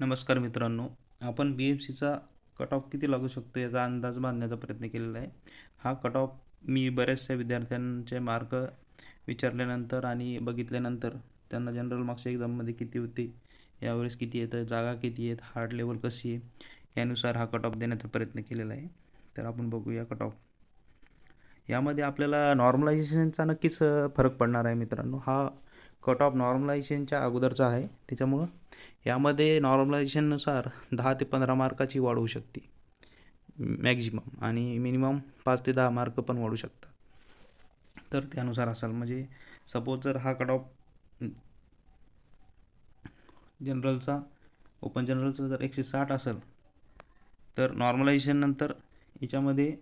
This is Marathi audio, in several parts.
नमस्कार मित्रांनो, आपण BMCचा कट ऑफ किती लागू शकतो याचा अंदाज बांधण्याचा प्रयत्न केलेला आहे. हा कट ऑफ मी बऱ्याचशा विद्यार्थ्यांचे मार्क विचारल्यानंतर आणि बघितल्यानंतर त्यांना जनरल मार्क्स एक्झाममध्ये किती होते, यावेळेस किती येतं, जागा किती आहेत, हार्ड लेवल कशी आहे, यानुसार हा कट ऑफ देण्याचा प्रयत्न केलेला आहे. तर आपण बघूया कट ऑफ. यामध्ये आपल्याला नॉर्मलायझेशनचा नक्कीच फरक पडणार आहे मित्रांनो. हा कट ऑफ नॉर्मलायझेशनच्या अगोदरचा आहे, त्याच्यामुळं यामध्ये नॉर्मलायझेशननुसार 10 ते 15 मार्काची वाढ होऊ शकते मॅक्झिमम, आणि मिनिमम 5 ते 10 मार्क पण वाढू शकतात. तर त्यानुसार असाल, म्हणजे सपोज जर हा कट ऑफ जनरलचा ओपन जनरलचा जर 160 असेल, तर नॉर्मलायझेशन नंतर याच्यामध्ये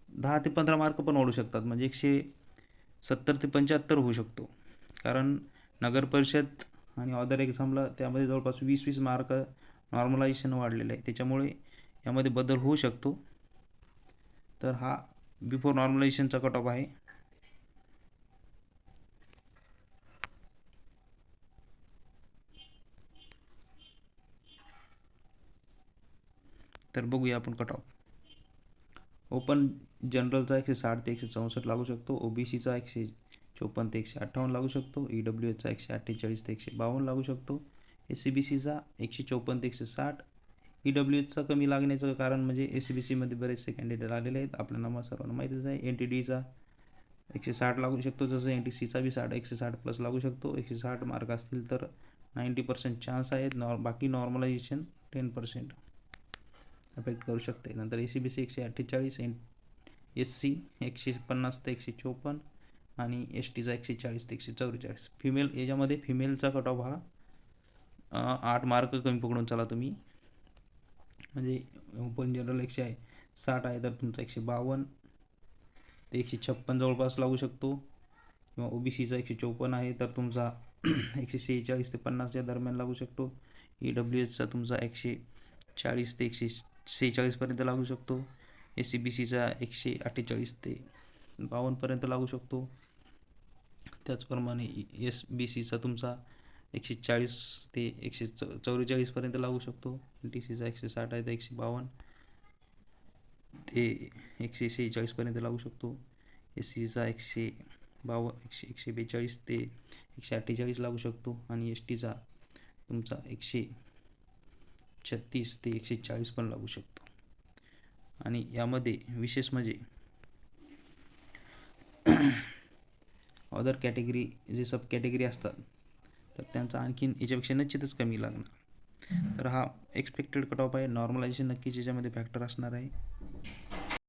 10 ते 15 मार्क पण वाढू शकतात, म्हणजे 170 ते 75 होऊ शकतो. कारण नगर परिषद आणि अदर एक्झामला त्यामध्ये जवळपास 20-20 मार्क नॉर्मलायझेशन वाढलेलं आहे, त्याच्यामुळे यामध्ये बदल होऊ शकतो. तर हा बिफोर नॉर्मलायझेशनचा कट ऑफ आहे. तर बघूया आपण कट ऑफ. ओपन जनरलचा 160 ते 164 लागू शकतो. OBCचा 154 ते 158 लागू शकतो. EWHचा 148 ते 152 लागू शकतो. SCBCचा 154 ते 160. EWHचा कमी लागण्याचं कारण म्हणजे SCBCमध्ये बरेचसे कॅन्डिडेट आलेले आहेत, आपल्याला सर्वांना माहितीच आहे. NTDचा 160 लागू शकतो, जसं NTCचा बी 160 प्लस लागू शकतो. 160 मार्क असतील तर 90% चान्स आहेत. बाकी नॉर्मलायझेशन 10% अफेक्ट करू शकते. नंतर SCBC 148, SC 150 ते 154 आणि STचा 140 ते 144. फिमेल याच्यामध्ये फिमेलचा कट ऑफ हा 8 मार्क कमी पकडून चला तुम्ही, म्हणजे ओपन जनरल 160 आहे तर तुमचा 152 ते 156 जवळपास लागू शकतो, किंवा OBCचा 154 आहे तर तुमचा 146 ते 50च्या दरम्यान लागू शकतो. EWHचा तुमचा 140 ते 146पर्यंत लागू शकतो. SCBCचा 148 ते 52पर्यंत लागू शकतो. त्याचप्रमाणे SBCचा तुमचा 140 ते 144पर्यंत लागू शकतो. TCचा 160 आहे तर 152 ते 146पर्यंत लागू शकतो. SCचा 142 ते 148 लागू शकतो, आणि STचा तुमचा 136 ते 140 पण लागू शकतो. आणि यामध्ये विशेष म्हणजे अदर कॅटेगरी जे सब कॅटेगरी असतात, तर त्यांचा आणखीन याच्यापेक्षा निश्चितच कमी लागणार. तर हा एक्सपेक्टेड कट ऑफ आहे. नॉर्मलायझेशन नक्कीच याच्यामध्ये फॅक्टर असणार आहे.